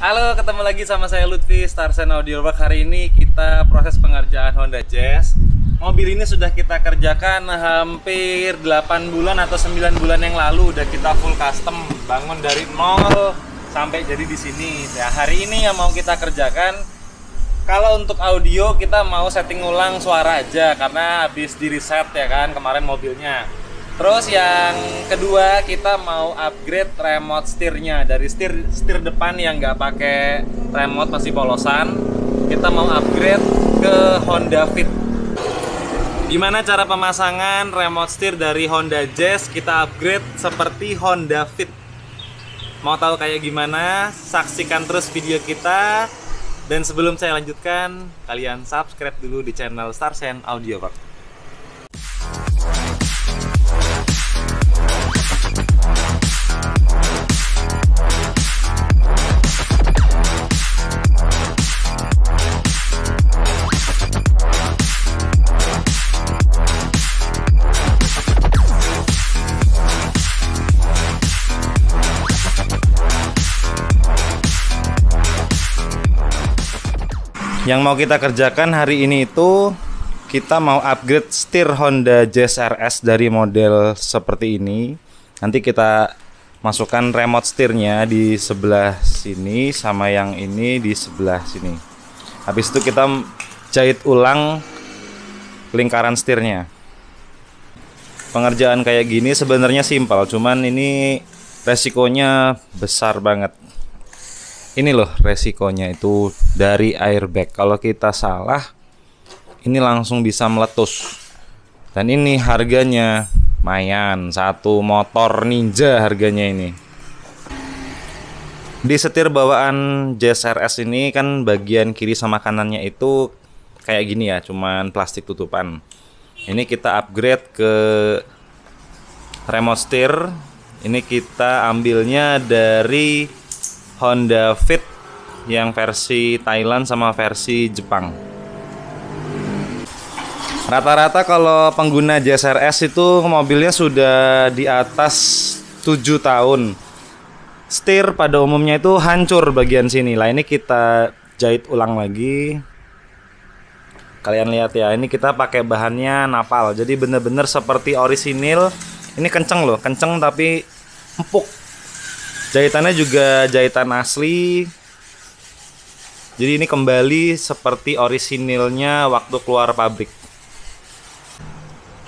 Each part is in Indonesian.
Halo, ketemu lagi sama saya Lutfi, Starsen Audioworks. Hari ini kita proses pengerjaan Honda Jazz. Mobil ini sudah kita kerjakan hampir 8 bulan atau 9 bulan yang lalu. Udah kita full custom, bangun dari nol sampai jadi di sini. Nah, hari ini yang mau kita kerjakan, kalau untuk audio kita mau setting ulang suara aja karena habis di reset ya kan kemarin mobilnya. Terus yang kedua, kita mau upgrade remote setirnya dari setir depan yang nggak pakai remote, masih polosan. Kita mau upgrade ke Honda Fit. Gimana cara pemasangan remote setir dari Honda Jazz kita upgrade seperti Honda Fit? Mau tahu kayak gimana? Saksikan terus video kita. Dan sebelum saya lanjutkan, kalian subscribe dulu di channel Starsen Audioworks. Yang mau kita kerjakan hari ini itu kita mau upgrade setir Honda Jazz RS dari model seperti ini. Nanti kita masukkan remote setirnya di sebelah sini sama yang ini di sebelah sini. Habis itu kita jahit ulang lingkaran setirnya. Pengerjaan kayak gini sebenarnya simpel, cuman ini resikonya besar banget. Ini loh resikonya itu dari airbag. Kalau kita salah, ini langsung bisa meletus. Dan ini harganya lumayan, satu motor ninja harganya ini. Di setir bawaan Jazz RS ini kan bagian kiri sama kanannya itu kayak gini ya, cuman plastik tutupan. Ini kita upgrade ke remote setir. Ini kita ambilnya dari Honda Fit yang versi Thailand sama versi Jepang. Rata-rata kalau pengguna Jazz RS itu mobilnya sudah di atas 7 tahun. Setir pada umumnya itu hancur bagian sini. Lah ini kita jahit ulang lagi. Kalian lihat ya, ini kita pakai bahannya napal. Jadi bener-bener seperti orisinil. Ini kenceng loh, kenceng tapi empuk. Jahitannya juga jahitan asli. Jadi ini kembali seperti orisinilnya waktu keluar pabrik.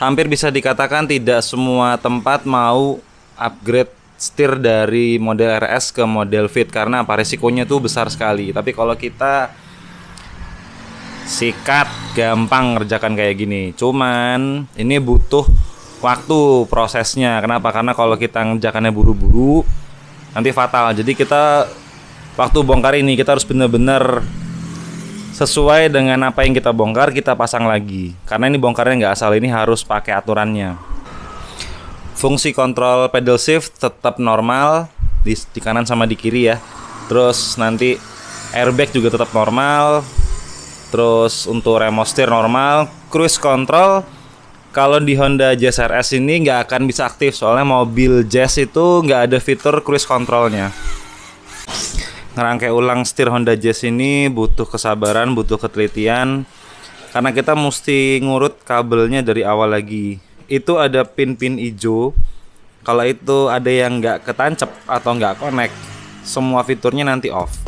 Hampir bisa dikatakan tidak semua tempat mau upgrade setir dari model RS ke model Fit. Karena apa? Resikonya tuh besar sekali. Tapi kalau kita sikat, gampang ngerjakan kayak gini. Cuman ini butuh waktu prosesnya. Kenapa? Karena kalau kita ngerjakannya buru-buru nanti fatal. Jadi kita waktu bongkar ini kita harus benar-benar sesuai dengan apa yang kita bongkar, kita pasang lagi. Karena ini bongkarnya nggak asal, ini harus pakai aturannya. Fungsi kontrol pedal shift tetap normal di kanan sama di kiri ya. Terus nanti airbag juga tetap normal. Terus untuk remote setir normal. Cruise control kalau di Honda Jazz RS ini nggak akan bisa aktif, soalnya mobil Jazz itu nggak ada fitur cruise controlnya. Ngerangkai ulang setir Honda Jazz ini butuh kesabaran, butuh ketelitian, karena kita mesti ngurut kabelnya dari awal lagi. Itu ada pin-pin hijau. Kalau itu ada yang nggak ketancap atau nggak connect, semua fiturnya nanti off.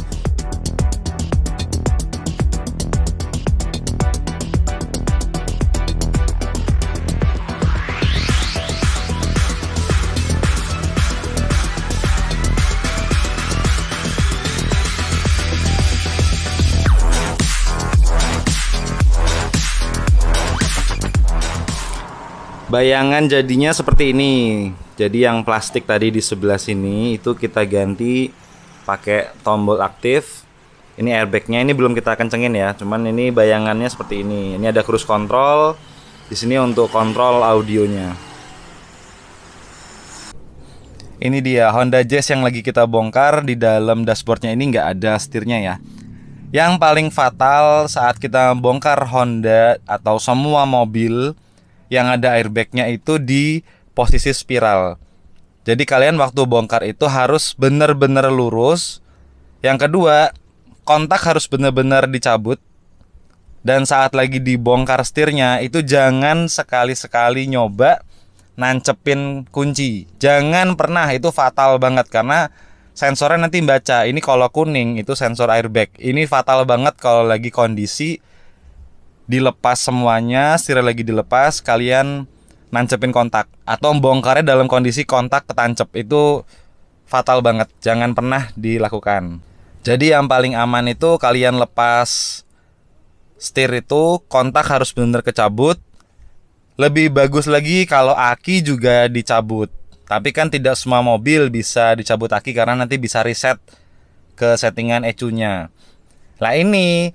Bayangan jadinya seperti ini. Jadi yang plastik tadi di sebelah sini itu kita ganti pakai tombol aktif. Ini airbagnya ini belum kita kencengin ya. Cuman ini bayangannya seperti ini. Ini ada cruise control. Di sini untuk kontrol audionya. Ini dia Honda Jazz yang lagi kita bongkar. Di dalam dashboardnya ini nggak ada setirnya ya. Yang paling fatal saat kita bongkar Honda atau semua mobil yang ada airbagnya itu di posisi spiral. Jadi kalian waktu bongkar itu harus bener-bener lurus. Yang kedua, kontak harus benar-benar dicabut. Dan saat lagi dibongkar setirnya itu jangan sekali-sekali nyoba nancepin kunci. Jangan pernah, itu fatal banget karena sensornya nanti baca. Ini kalau kuning itu sensor airbag. Ini fatal banget kalau lagi kondisi dilepas semuanya, setir lagi dilepas, kalian nancepin kontak atau bongkarnya dalam kondisi kontak ketancep. Itu fatal banget. Jangan pernah dilakukan. Jadi yang paling aman itu kalian lepas setir itu, kontak harus benar-benar kecabut. Lebih bagus lagi kalau aki juga dicabut. Tapi kan tidak semua mobil bisa dicabut aki karena nanti bisa reset ke settingan ECU-nya. Lah ini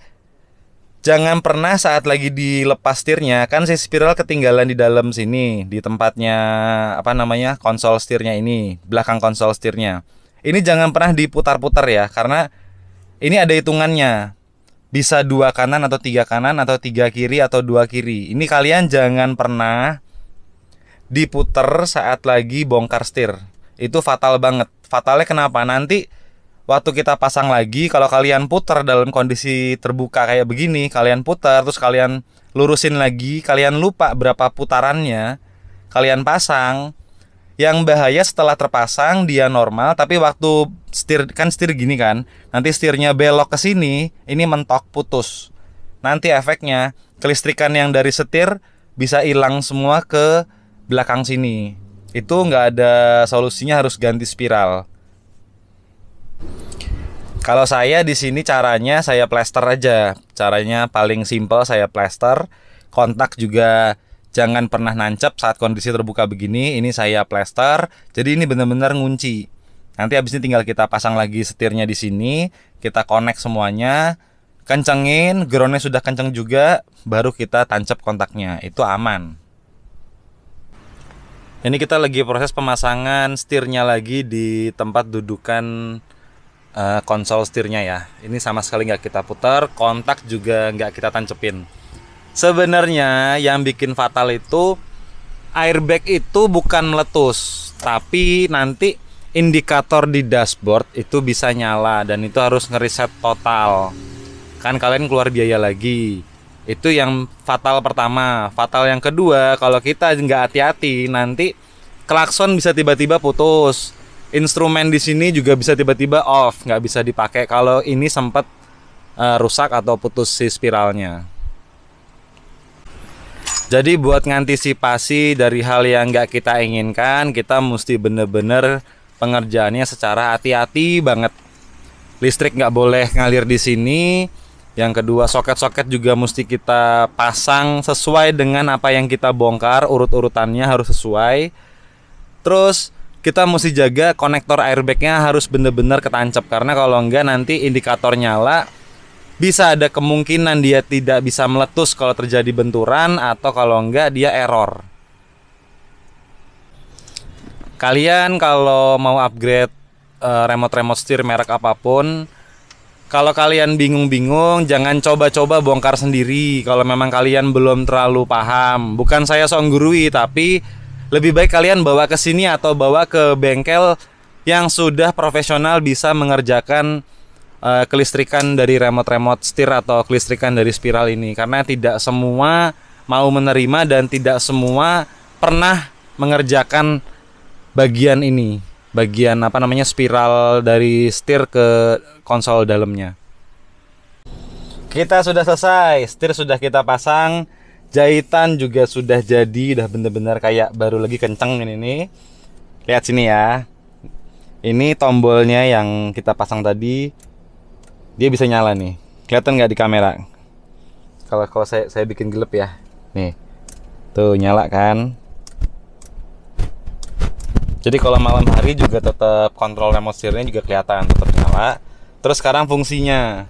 jangan pernah saat lagi dilepas setirnya, kan si spiral ketinggalan di dalam sini, di tempatnya konsol setirnya ini, belakang konsol setirnya. Ini jangan pernah diputar-putar ya, karena ini ada hitungannya. Bisa 2 kanan atau 3 kanan atau 3 kiri atau 2 kiri. Ini kalian jangan pernah diputer saat lagi bongkar setir. Itu fatal banget. Fatalnya kenapa? Nanti waktu kita pasang lagi, kalau kalian puter dalam kondisi terbuka kayak begini, kalian puter terus kalian lurusin lagi, kalian lupa berapa putarannya, kalian pasang. Yang bahaya setelah terpasang dia normal, tapi waktu setir gini kan, nanti setirnya belok ke sini, ini mentok putus. Nanti efeknya kelistrikan yang dari setir bisa hilang semua ke belakang sini. Itu nggak ada solusinya, harus ganti spiral. Kalau saya di sini caranya saya plester aja. Caranya paling simpel, saya plester. Kontak juga jangan pernah nancap saat kondisi terbuka begini. Ini saya plester. Jadi ini benar-benar ngunci. Nanti habis ini tinggal kita pasang lagi setirnya di sini, kita connect semuanya, kencengin, groundnya sudah kenceng juga, baru kita tancap kontaknya. Itu aman. Ini kita lagi proses pemasangan setirnya lagi di tempat dudukan konsol setirnya ya. Ini sama sekali nggak kita putar, kontak juga nggak kita tancepin. Sebenarnya yang bikin fatal itu airbag itu bukan meletus, tapi nanti indikator di dashboard itu bisa nyala dan itu harus ngeriset total. Kan kalian keluar biaya lagi. Itu yang fatal pertama. Fatal yang kedua, kalau kita nggak hati-hati nanti klakson bisa tiba-tiba putus. Instrumen di sini juga bisa tiba-tiba off, nggak bisa dipakai kalau ini sempat rusak atau putus si spiralnya. Jadi buat ngantisipasi dari hal yang nggak kita inginkan, kita mesti bener-bener pengerjaannya secara hati-hati banget. Listrik nggak boleh ngalir di sini. Yang kedua, soket-soket juga mesti kita pasang sesuai dengan apa yang kita bongkar, urut-urutannya harus sesuai. Terus kita mesti jaga konektor airbagnya harus bener-bener ketancap, karena kalau enggak nanti indikator nyala, bisa ada kemungkinan dia tidak bisa meletus kalau terjadi benturan, atau kalau enggak dia error. Kalian kalau mau upgrade remote setir merek apapun, kalau kalian bingung-bingung, jangan coba-coba bongkar sendiri. Kalau memang kalian belum terlalu paham, bukan saya sok gurui, tapi lebih baik kalian bawa ke sini atau bawa ke bengkel yang sudah profesional bisa mengerjakan kelistrikan dari remote setir atau kelistrikan dari spiral ini. Karena tidak semua mau menerima dan tidak semua pernah mengerjakan bagian ini, bagian spiral dari setir ke konsol dalamnya. Kita sudah selesai, setir sudah kita pasang, jahitan juga sudah jadi, udah bener-bener kayak baru lagi kenceng ini. Lihat sini ya. Ini tombolnya yang kita pasang tadi, dia bisa nyala nih. Kelihatan nggak di kamera? Kalau saya bikin gelap ya. Nih, tuh nyala kan. Jadi kalau malam hari juga tetap kontrol remote setirnya juga kelihatan, tetap nyala. Terus sekarang fungsinya,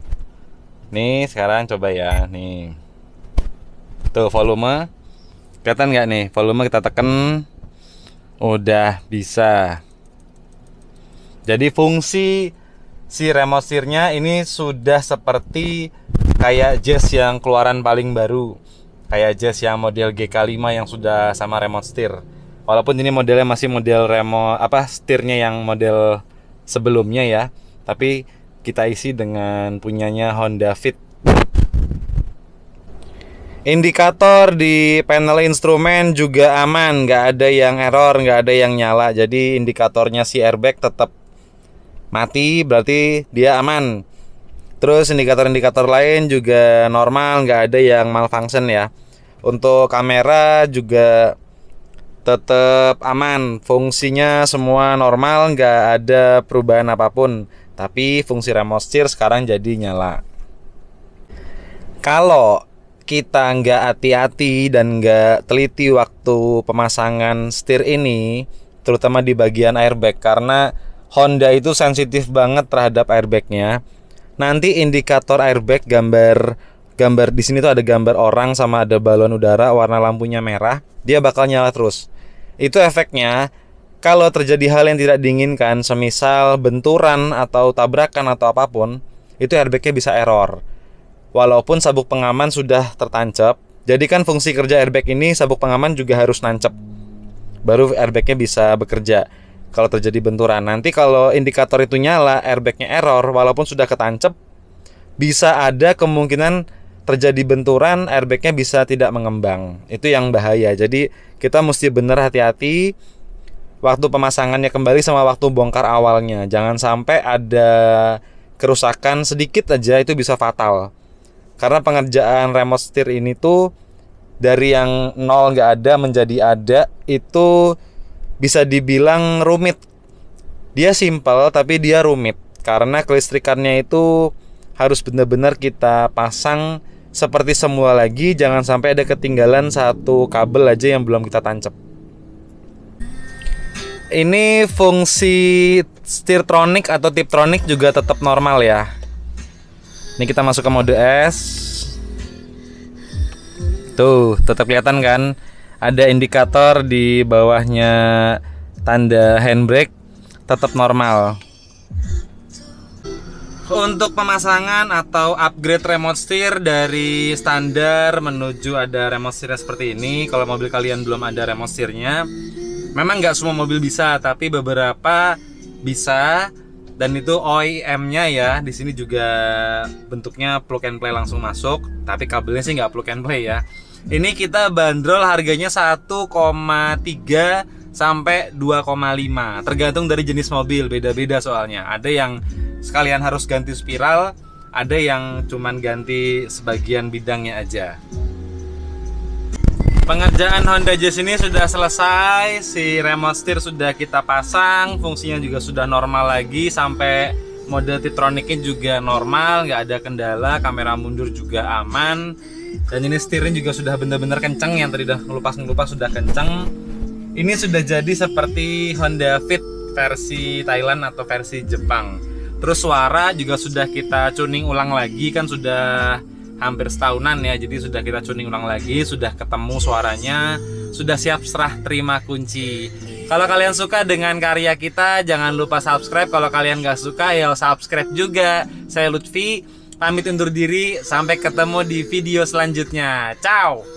nih sekarang coba ya, nih. Tuh volume, kelihatan nggak nih? Volume kita tekan, udah bisa. Jadi fungsi si remote setirnya ini sudah seperti kayak Jazz yang keluaran paling baru, kayak Jazz yang model GK5 yang sudah sama remote setir. Walaupun ini modelnya masih model remote setirnya yang model sebelumnya ya, tapi kita isi dengan punyanya Honda Fit. Indikator di panel instrumen juga aman, nggak ada yang error, nggak ada yang nyala. Jadi indikatornya si airbag tetap mati, berarti dia aman. Terus indikator-indikator lain juga normal, nggak ada yang malfunction ya. Untuk kamera juga tetap aman, fungsinya semua normal, nggak ada perubahan apapun. Tapi fungsi remote steer sekarang jadi nyala. Kalau kita nggak hati-hati dan nggak teliti waktu pemasangan setir ini, terutama di bagian airbag, karena Honda itu sensitif banget terhadap airbagnya. Nanti indikator airbag gambar di sini tuh ada gambar orang sama ada balon udara warna lampunya merah, dia bakal nyala terus. Itu efeknya kalau terjadi hal yang tidak diinginkan, semisal benturan atau tabrakan atau apapun, itu airbagnya bisa error. Walaupun sabuk pengaman sudah tertancap, jadi kan fungsi kerja airbag ini sabuk pengaman juga harus nancep, baru airbagnya bisa bekerja. Kalau terjadi benturan, nanti kalau indikator itu nyala, airbagnya error, walaupun sudah ketancap, bisa ada kemungkinan terjadi benturan, airbagnya bisa tidak mengembang. Itu yang bahaya. Jadi kita mesti benar hati-hati waktu pemasangannya kembali sama waktu bongkar awalnya. Jangan sampai ada kerusakan sedikit aja, itu bisa fatal. Karena pengerjaan remote steer ini tuh dari yang nol nggak ada menjadi ada, itu bisa dibilang rumit. Dia simple tapi dia rumit, karena kelistrikannya itu harus benar-benar kita pasang seperti semula lagi. Jangan sampai ada ketinggalan satu kabel aja yang belum kita tancap. Ini fungsi Steertronic atau Tiptronic juga tetap normal ya. Ini kita masuk ke mode S. Tuh, tetap kelihatan kan? Ada indikator di bawahnya tanda handbrake, tetap normal. Untuk pemasangan atau upgrade remote steer dari standar menuju ada remote steer seperti ini, kalau mobil kalian belum ada remote steernya, memang nggak semua mobil bisa, tapi beberapa bisa. Dan itu OEM-nya ya, di sini juga bentuknya plug and play langsung masuk, tapi kabelnya sih nggak plug and play ya. Ini kita bandrol harganya 1,3 sampai 2,5, tergantung dari jenis mobil, beda-beda soalnya. Ada yang sekalian harus ganti spiral, ada yang cuman ganti sebagian bidangnya aja. Pengerjaan Honda Jazz ini sudah selesai, si remote steer sudah kita pasang, fungsinya juga sudah normal lagi, sampai mode Tiptronicnya juga normal, nggak ada kendala, kamera mundur juga aman, dan ini setirnya juga sudah benar-benar kenceng, yang tadi udah ngelupas sudah kenceng. Ini sudah jadi seperti Honda Fit versi Thailand atau versi Jepang. Terus suara juga sudah kita tuning ulang lagi, kan sudah hampir setahunan ya, jadi sudah kita tuning ulang lagi, sudah ketemu suaranya, sudah siap serah terima kunci. Kalau kalian suka dengan karya kita, jangan lupa subscribe. Kalau kalian gak suka, ya subscribe juga. Saya Lutfi, pamit undur diri, sampai ketemu di video selanjutnya. Ciao.